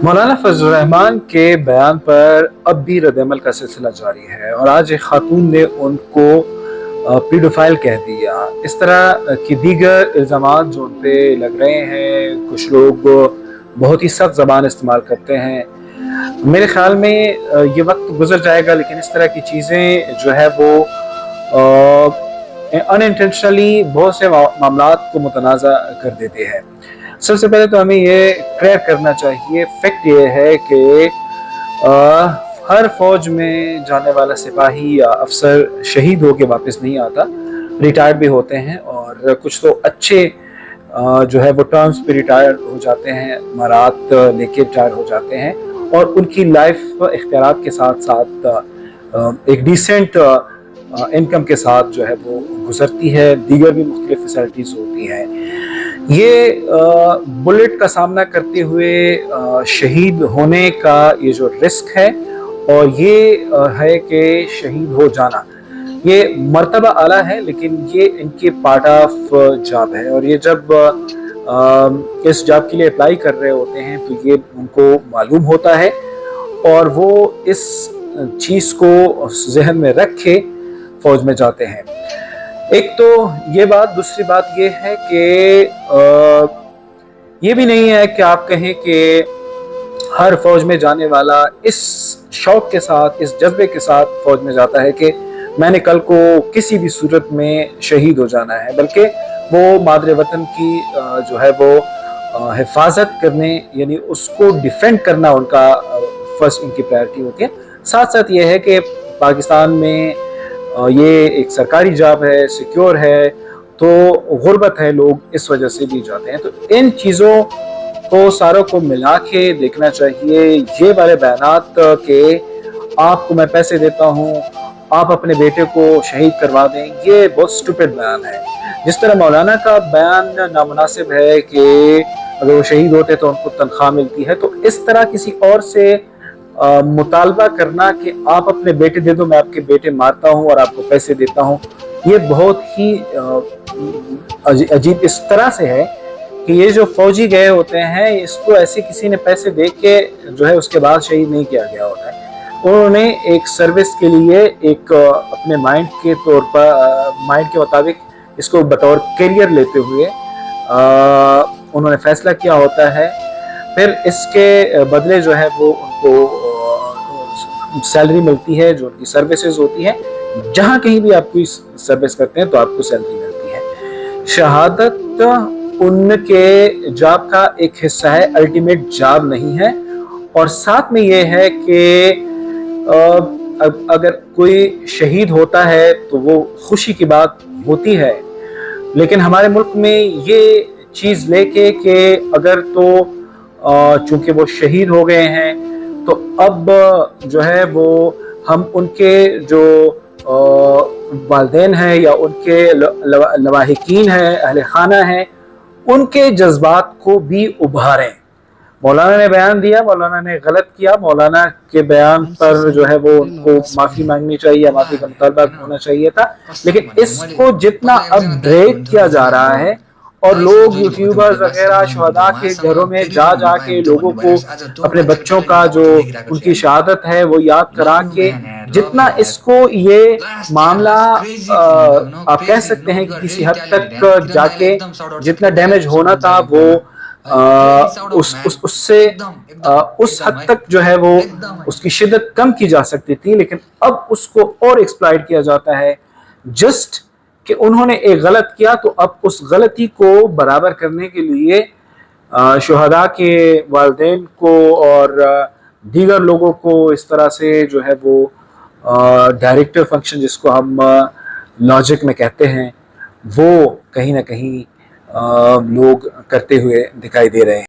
मौलाना फजल रहमान के बयान पर अब भी रद्द-ए-अमल का सिलसिला जारी है और आज एक खातून ने उनको पीडोफाइल कह दिया। इस तरह की दीगर इल्ज़ामात जो उन पे लग रहे हैं, कुछ लोग बहुत ही सख्त ज़बान इस्तेमाल करते हैं। मेरे ख़्याल में ये वक्त गुजर जाएगा, लेकिन इस तरह की चीज़ें जो है वो अनइंटेंशनली बहुत से मामलात को मुतनाज़ा कर देते हैं। सबसे पहले तो हमें ये क्लियर करना चाहिए, फैक्ट ये है कि हर फौज में जाने वाला सिपाही या अफसर शहीद होकर वापस नहीं आता, रिटायर्ड भी होते हैं और कुछ तो अच्छे जो है वो टर्म्स पे रिटायर हो जाते हैं, मरात लेके रिटायर हो जाते हैं और उनकी लाइफ इख्तियारात के साथ साथ एक डिसेंट इनकम के साथ जो है वो गुजरती है। दीगर भी मुख्तलिफ फैसिलिटीज़ होती हैं। ये बुलेट का सामना करते हुए शहीद होने का ये जो रिस्क है और ये है कि शहीद हो जाना, ये मर्तबा आला है, लेकिन ये इनके पार्ट ऑफ जॉब है और ये जब इस जॉब के लिए अप्लाई कर रहे होते हैं तो ये उनको मालूम होता है और वो इस चीज़ को जहन में रख के फौज में जाते हैं। एक तो ये बात, दूसरी बात ये है कि ये भी नहीं है कि आप कहें कि हर फौज में जाने वाला इस शौक के साथ, इस जज्बे के साथ फौज में जाता है कि मैंने कल को किसी भी सूरत में शहीद हो जाना है, बल्कि वो मादरे वतन की जो है वो हिफाजत करने, यानी उसको डिफेंड करना उनका फर्स्ट उनकी प्रायोरिटी होती है। साथ साथ ये है कि पाकिस्तान में ये एक सरकारी जॉब है, सिक्योर है, तो गुर्बत है, लोग इस वजह से भी जाते हैं। तो इन चीज़ों को सारों को मिला के देखना चाहिए। ये वाले बयानात के आपको मैं पैसे देता हूँ, आप अपने बेटे को शहीद करवा दें, ये बहुत स्टूपिड बयान है। जिस तरह मौलाना का बयान नामुनासिब है कि अगर वो शहीद होते तो उनको तनख्वाह मिलती है, तो इस तरह किसी और से मुतालबा करना कि आप अपने बेटे दे दो, मैं आपके बेटे मारता हूँ और आपको पैसे देता हूँ, ये बहुत ही अजीब इस तरह से है कि ये जो फौजी गए होते हैं, इसको ऐसे किसी ने पैसे दे के जो है उसके बाद शहीद नहीं किया गया होता है। उन्होंने एक सर्विस के लिए एक अपने माइंड के तौर पर, माइंड के मुताबिक इसको बतौर करियर लेते हुए उन्होंने फैसला किया होता है। फिर इसके बदले जो है वो उनको सैलरी मिलती है, जो उनकी सर्विसेज होती हैं। जहाँ कहीं भी आप कोई सर्विस करते हैं तो आपको सैलरी मिलती है। शहादत उनके जॉब का एक हिस्सा है, अल्टीमेट जॉब नहीं है। और साथ में ये है कि अगर कोई शहीद होता है तो वो खुशी की बात होती है, लेकिन हमारे मुल्क में ये चीज़ लेके कि अगर तो चूंकि वो शहीद हो गए हैं तो अब जो है वो हम उनके जो वालिदैन हैं या उनके लवाहिकीन हैं, अहले खाना हैं, उनके जज्बात को भी उभारें। मौलाना ने बयान दिया, मौलाना ने गलत किया, मौलाना के बयान पर जो है वो उनको माफ़ी मांगनी चाहिए या माफ़ी का मुतालबा होना चाहिए था, लेकिन इसको जितना अब ड्रैग किया जा रहा है और लोग यूट्यूबर्स वगैरह शुहदा के घरों में जा के लोगों को अपने बच्चों का जो उनकी शहादत है वो याद करा के, जितना इसको ये मामला आप कह सकते हैं कि किसी हद तक जाके जितना डैमेज होना था वो उससे उस हद तक जो है वो उसकी शिद्दत कम की जा सकती थी, लेकिन अब उसको और एक्सप्लॉइट किया जाता है जस्ट कि उन्होंने एक गलत किया तो अब उस गलती को बराबर करने के लिए शुहदा के वालिदैन को और दीगर लोगों को इस तरह से जो है वो डायरेक्टिव फंक्शन, जिसको हम लॉजिक में कहते हैं, वो कहीं ना कहीं लोग करते हुए दिखाई दे रहे हैं।